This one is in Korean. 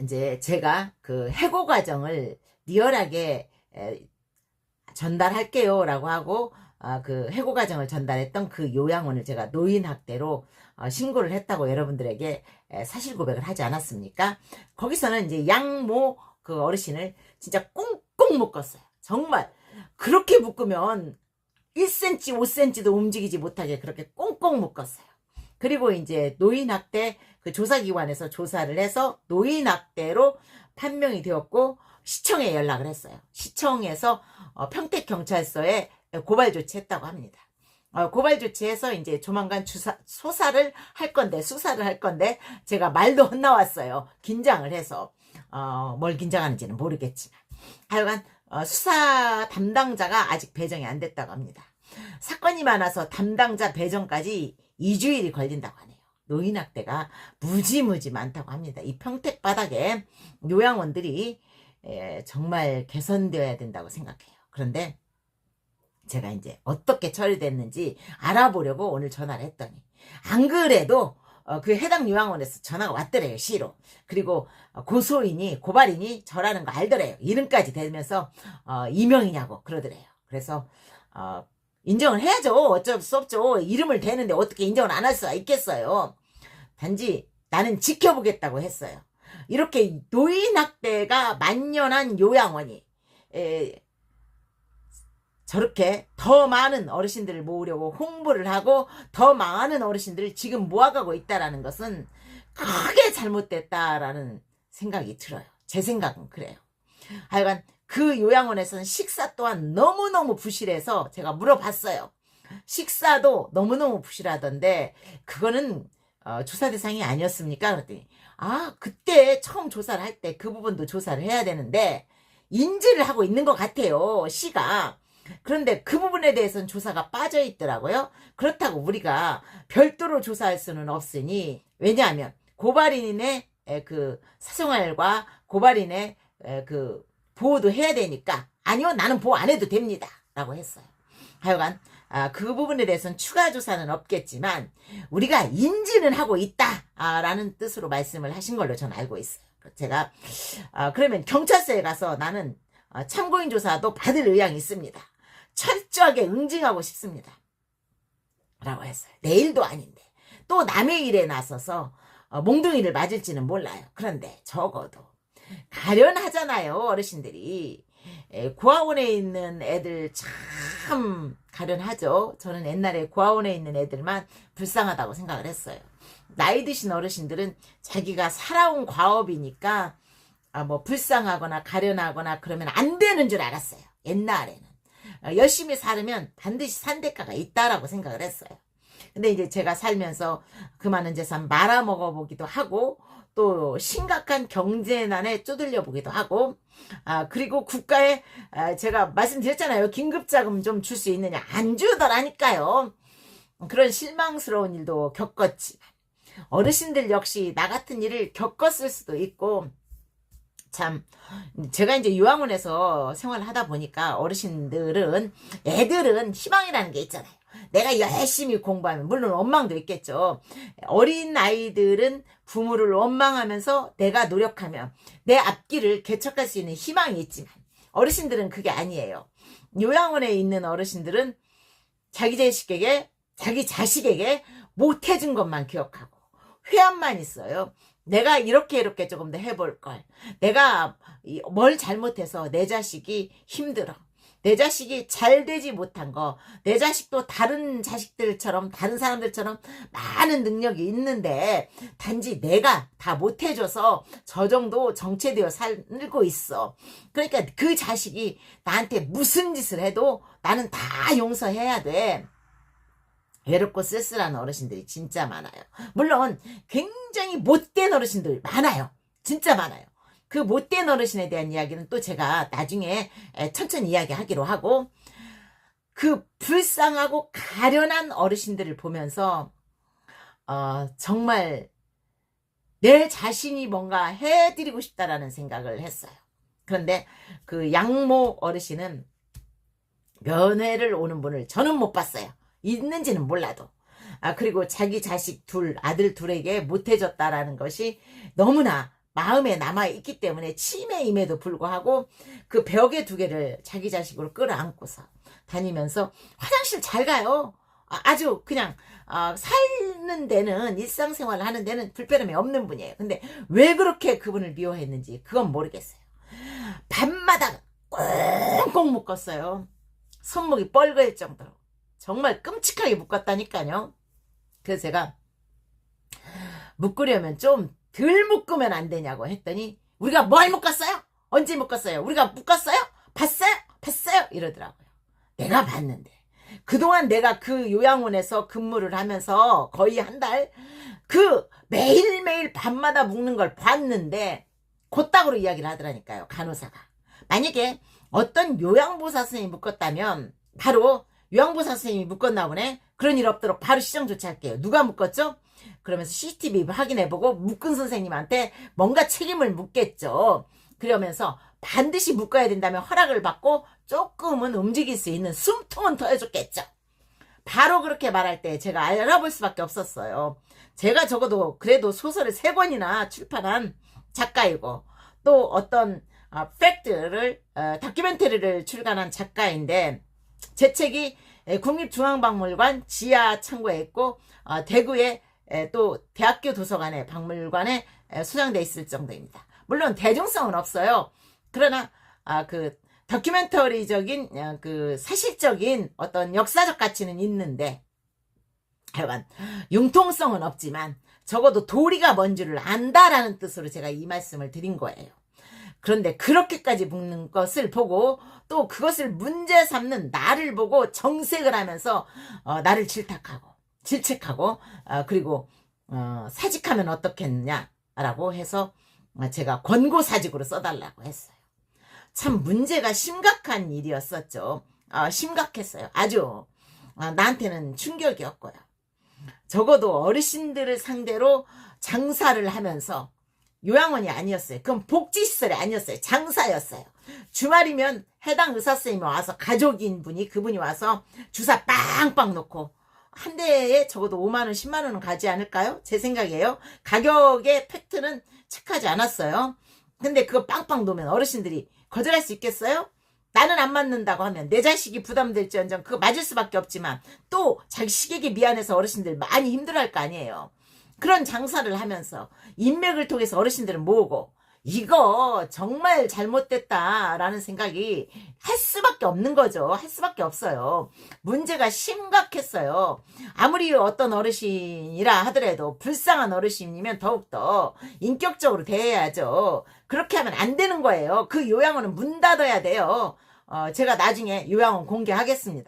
이제 제가 그 해고 과정을 리얼하게 전달할게요 라고 하고 그 해고 과정을 전달했던 그 요양원을 제가 노인학대로 신고를 했다고 여러분들에게 사실 고백을 하지 않았습니까? 거기서는 이제 양모 그 어르신을 진짜 꽁꽁 묶었어요. 정말 그렇게 묶으면 1cm, 5cm도 움직이지 못하게 그렇게 꽁꽁 묶었어요. 그리고 이제 노인학대 그 조사기관에서 조사를 해서 노인학대로 판명이 되었고 시청에 연락을 했어요. 시청에서 평택경찰서에 고발 조치했다고 합니다. 고발 조치해서 이제 조만간 수사를 할 건데 제가 말도 헛나왔어요. 긴장을 해서 뭘 긴장하는지는 모르겠지만 하여간 수사 담당자가 아직 배정이 안 됐다고 합니다. 사건이 많아서 담당자 배정까지 2주일이 걸린다고 하네요. 노인학대가 무지무지 많다고 합니다. 이 평택 바닥에 요양원들이 정말 개선되어야 된다고 생각해요. 그런데 제가 이제 어떻게 처리됐는지 알아보려고 오늘 전화를 했더니 안 그래도 그 해당 요양원에서 전화가 왔더래요. 시로. 그리고 고발인이 저라는 거 알더래요. 이름까지 대면서 이명이냐고 그러더래요. 그래서 인정을 해야죠. 어쩔 수 없죠. 이름을 대는데 어떻게 인정을 안 할 수가 있겠어요. 단지 나는 지켜보겠다고 했어요. 이렇게 노인학대가 만연한 요양원이 저렇게 더 많은 어르신들을 모으려고 홍보를 하고 더 많은 어르신들을 지금 모아가고 있다는 것은 크게 잘못됐다라는 생각이 들어요. 제 생각은 그래요. 하여간 그 요양원에서는 식사 또한 너무너무 부실해서 제가 물어봤어요. 식사도 너무너무 부실하던데 그거는 조사 대상이 아니었습니까? 그랬더니 그때 처음 조사를 할 때 그 부분도 조사를 해야 되는데 인지를 하고 있는 것 같아요. 시가. 그런데 그 부분에 대해서는 조사가 빠져 있더라고요. 그렇다고 우리가 별도로 조사할 수는 없으니 왜냐하면 고발인의 그 사생활과 고발인의 그 보호도 해야 되니까 아니요 나는 보호 안 해도 됩니다 라고 했어요. 하여간 그 부분에 대해서는 추가 조사는 없겠지만 우리가 인지는 하고 있다 라는 뜻으로 말씀을 하신 걸로 저는 알고 있어요. 제가 그러면 경찰서에 가서 나는 참고인 조사도 받을 의향이 있습니다. 철저하게 응징하고 싶습니다 라고 했어요. 내일도 아닌데 또 남의 일에 나서서 몽둥이를 맞을지는 몰라요. 그런데 적어도 가련하잖아요. 어르신들이 고아원에 있는 애들 참 가련하죠. 저는 옛날에 고아원에 있는 애들만 불쌍하다고 생각을 했어요. 나이 드신 어르신들은 자기가 살아온 과업이니까 뭐 불쌍하거나 가련하거나 그러면 안 되는 줄 알았어요. 옛날에는 열심히 살으면 반드시 산 대가가 있다라고 생각을 했어요. 근데 이제 제가 살면서 그 많은 재산 말아먹어 보기도 하고 또 심각한 경제난에 쪼들려 보기도 하고 그리고 국가에 제가 말씀드렸잖아요. 긴급자금 좀 줄 수 있느냐 안 주더라니까요. 그런 실망스러운 일도 겪었지만 어르신들 역시 나 같은 일을 겪었을 수도 있고 참 제가 이제 요양원에서 생활을 하다 보니까 애들은 희망이라는 게 있잖아요. 내가 열심히 공부하면 물론 원망도 있겠죠. 어린 아이들은 부모를 원망하면서 내가 노력하면 내 앞길을 개척할 수 있는 희망이 있지만 어르신들은 그게 아니에요. 요양원에 있는 어르신들은 자기 자식에게 못해준 것만 기억하고 회한만 있어요. 내가 이렇게 조금 더 해볼 걸. 내가 뭘 잘못해서 내 자식이 힘들어. 내 자식이 잘 되지 못한 거. 내 자식도 다른 자식들처럼 다른 사람들처럼 많은 능력이 있는데 단지 내가 다 못해줘서 저 정도 정체되어 살고 있어. 그러니까 그 자식이 나한테 무슨 짓을 해도 나는 다 용서해야 돼. 외롭고 쓸쓸한 어르신들이 진짜 많아요. 물론 굉장히 못된 어르신들 많아요. 진짜 많아요. 그 못된 어르신에 대한 이야기는 또 제가 나중에 천천히 이야기하기로 하고 그 불쌍하고 가련한 어르신들을 보면서 정말 내 자신이 뭔가 해드리고 싶다라는 생각을 했어요. 그런데 그 양모 어르신은 면회를 오는 분을 저는 못 봤어요. 있는지는 몰라도. 그리고 자기 자식 아들 둘에게 못해줬다라는 것이 너무나 마음에 남아있기 때문에 치매임에도 불구하고 그 벽에 두 개를 자기 자식으로 끌어안고서 다니면서 화장실 잘 가요. 아주 그냥 사는 데는 일상생활을 하는 데는 불편함이 없는 분이에요. 근데 왜 그렇게 그분을 미워했는지 그건 모르겠어요. 밤마다 꽁꽁 묶었어요. 손목이 뻘거일 정도로 정말 끔찍하게 묶었다니까요. 그래서 제가 묶으려면 좀 덜 묶으면 안 되냐고 했더니 우리가 뭘 묶었어요? 언제 묶었어요? 우리가 묶었어요? 봤어요? 봤어요? 이러더라고요. 내가 봤는데 그동안 내가 그 요양원에서 근무를 하면서 거의 한 달 그 매일매일 밤마다 묶는 걸 봤는데 곧다구로 이야기를 하더라니까요. 간호사가. 만약에 어떤 요양보호사 선생님이 묶었다면 바로 요양보호사 선생님이 묶었나 보네. 그런 일 없도록 바로 시정 조치할게요. 누가 묶었죠? 그러면서 CCTV 확인해보고 묶은 선생님한테 뭔가 책임을 묻겠죠. 그러면서 반드시 묶어야 된다면 허락을 받고 조금은 움직일 수 있는 숨통은 더 해줬겠죠. 바로 그렇게 말할 때 제가 알아볼 수밖에 없었어요. 제가 적어도 그래도 소설을 3권이나 출판한 작가이고 또 어떤 팩트를 다큐멘터리를 출간한 작가인데 제 책이 국립중앙박물관 지하 창고에 있고 대구의 또 대학교 도서관에 박물관에 소장돼 있을 정도입니다. 물론 대중성은 없어요. 그러나 그 다큐멘터리적인 그 사실적인 어떤 역사적 가치는 있는데 하여간 융통성은 없지만 적어도 도리가 뭔 줄을 안다라는 뜻으로 제가 이 말씀을 드린 거예요. 그런데 그렇게까지 묶는 것을 보고 또 그것을 문제 삼는 나를 보고 정색을 하면서 나를 질책하고 그리고 사직하면 어떻겠냐라고 해서 제가 권고사직으로 써달라고 했어요. 참 문제가 심각한 일이었었죠. 심각했어요. 아주 나한테는 충격이었고요. 적어도 어르신들을 상대로 장사를 하면서 요양원이 아니었어요. 그건 복지시설이 아니었어요. 장사였어요. 주말이면 해당 의사선생님이 와서 가족인 분이 그분이 와서 주사 빵빵 놓고 한 대에 적어도 5만원 10만원은 가지 않을까요? 제 생각이에요. 가격의 팩트는 체크하지 않았어요. 근데 그거 빵빵 놓으면 어르신들이 거절할 수 있겠어요? 나는 안 맞는다고 하면 내 자식이 부담될지언정 그거 맞을 수밖에 없지만 또 자기 식에게 미안해서 어르신들 많이 힘들어할 거 아니에요. 그런 장사를 하면서 인맥을 통해서 어르신들을 모으고 이거 정말 잘못됐다라는 생각이 할 수밖에 없는 거죠. 할 수밖에 없어요. 문제가 심각했어요. 아무리 어떤 어르신이라 하더라도 불쌍한 어르신이면 더욱더 인격적으로 대해야죠. 그렇게 하면 안 되는 거예요. 그 요양원은 문 닫아야 돼요. 제가 나중에 요양원 공개하겠습니다.